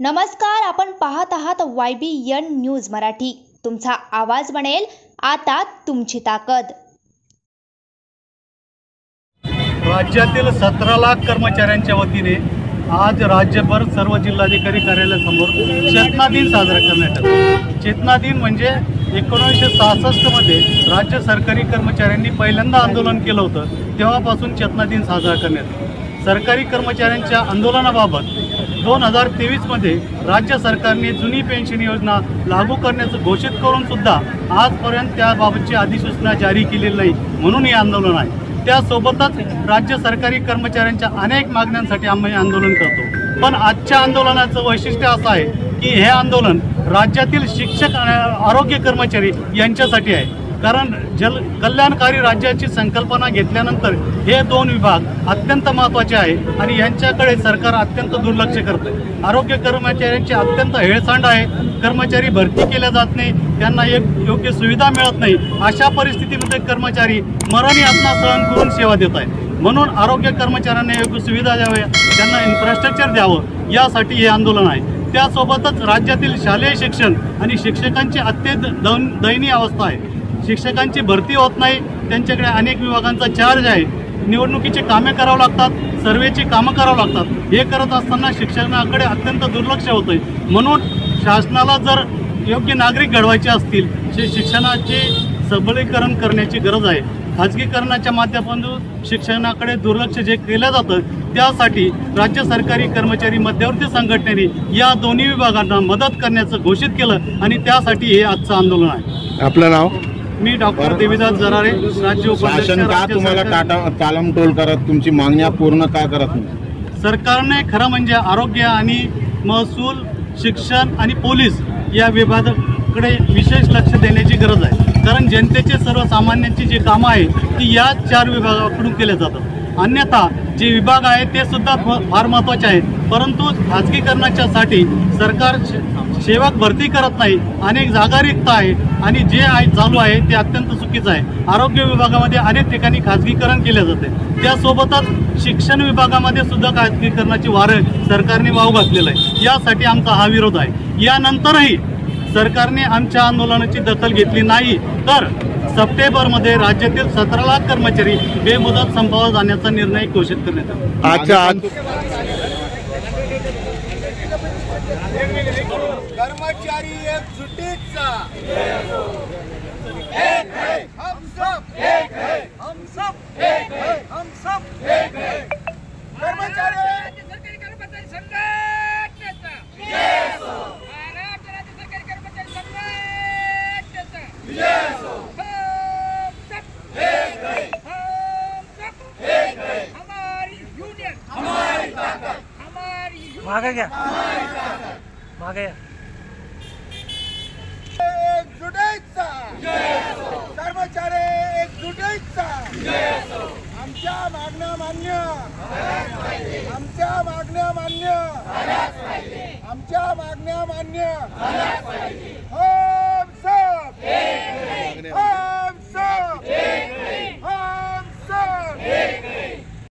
नमस्कार, आपण पाहत आहात YBN न्यूज मराठी। तुमचा आवाज बनेल आता तुमची ताकद। राज्यातील 17 लाख कर्मचाऱ्यांच्या वतीने आज राज्यभर सर्व जिल्हाधिकारी कार्यालयासमोर चेतना दिन साजरा करण्यात आला। चेतना दिन म्हणजे 1966 मध्ये राज्य सरकारी कर्मचाऱ्यांनी पहिल्यांदा आंदोलन केलं होतं, तेव्हापासून चेतना दिन साजरा करण्यात आला। सरकारी कर्मचाऱ्यांच्या आंदोलनाबाबत 2023 मध्ये राज्य सरकारने जुनी पेन्शन योजना लागू करण्याचं घोषित करून सुद्धा आजपर्यंत त्याबाबतची अधिसूचना जारी केलेली नाही, म्हणून हे आंदोलन आहे। त्यासोबतच राज्य सरकारी कर्मचाऱ्यांच्या अनेक मागण्यांसाठी आम्ही आंदोलन करतो। पण आजच्या आंदोलनाचं वैशिष्ट्य असं आहे की हे आंदोलन राज्यातील शिक्षक आणि आरोग्य कर्मचारी यांच्यासाठी आहे, कारण कल्याणकारी राज्याची संकल्पना घेतल्यानंतर हे दोन विभाग अत्यंत महत्त्वाचे आहे आणि यांच्याकडे सरकार अत्यंत दुर्लक्ष करते। आरोग्य कर्मचाऱ्यांची अत्यंत हेळसांड आहे, कर्मचारी भरती केल्या जात नाही, त्यांना एक योग्य सुविधा मिळत नाही। अशा परिस्थितीमध्ये कर्मचारी मरण यातना सहन करून सेवा देत आहेत। म्हणून आरोग्य कर्मचाऱ्यांना योग्य सुविधा द्याव्या, त्यांना इन्फ्रास्ट्रक्चर द्यावं, यासाठी हे आंदोलन आहे। त्यासोबतच राज्यातील शालेय शिक्षण आणि शिक्षकांची अत्यंत दयनीय अवस्था आहे। शिक्षकांची भरती होत नाही, त्यांच्याकडे अनेक विभागांचा चार्ज आहे, निवडणुकीची कामे करावं लागतात, सर्वेची कामं करावं लागतात। हे करत असताना शिक्षणाकडे अत्यंत दुर्लक्ष होतंय। म्हणून शासनाला जर योग्य नागरिक घडवायचे असतील, शिक्षणाचे सबलीकरण करण्याची गरज आहे। खाजगीकरणाच्या माध्यमातून शिक्षणाकडे दुर्लक्ष जे केलं जातं, त्यासाठी राज्य सरकारी कर्मचारी मध्यवर्ती संघटनेने या दोन्ही विभागांना मदत करण्याचं घोषित केलं आणि त्यासाठी हे आजचं आंदोलन आहे। आपलं नाव? मी डॉक्टर देवीदास जरारे, राज्य उपाध्यक्ष। शासन का तुम्हाला टालमटोल करत तुमची मागण्या पूर्ण का करत नाही? सरकारने खरं म्हणजे आरोग्य आणि महसूल, शिक्षण आणि पोलीस या विभागाकडे विशेष लक्ष देण्याची गरज आहे, कारण जनतेचे सर्वसामान्यांची जी कामं आहे ती या 4 विभागाकडून केले जातात। अन्यथा जे विभाग आहेत ते सुद्धा फार महत्त्वाचे आहेत, परंतु खाजगीकरणाच्यासाठी सरकार सेवक भरती करत नाही, अनेक जागा रिक्त आहे आणि जे चालू आहे ते अत्यंत चुकीचं आहे। आरोग्य विभागामध्ये अनेक ठिकाणी खाजगीकरण केले जाते, त्यासोबतच शिक्षण विभागामध्ये सुद्धा खाजगीकरणाची वारं सरकारने वाव घातलेलं आहे। यासाठी आमचा हा विरोध आहे। यानंतरही सरकारने आमच्या आंदोलनाची दखल घेतली नाही तर सप्टेंबरमध्ये राज्यातील 17 लाख कर्मचारी बेमुदत संपावर जाण्याचा निर्णय घोषित करण्यात आला। कर्मचारी एकजुटीचा एक है, हम सब एक है, हम सब एक है, हम सब एक है। कर्मचारी सरकारी कर्मचारी संघटनेचा विजय असो, महाराष्ट्र राज्य सरकारी कर्मचारी संघटनेचा विजय असो। हम सब एक है, हम सब एक है, हमारी यूनियन हमारी ताकत, हमारी मागे गया मागे एकजुटीचा कर्मचारी एकजुटीचा आमच्या मागण्या मान्य, आमच्या मागण्या मान्य, आमच्या मागण्या मान्य।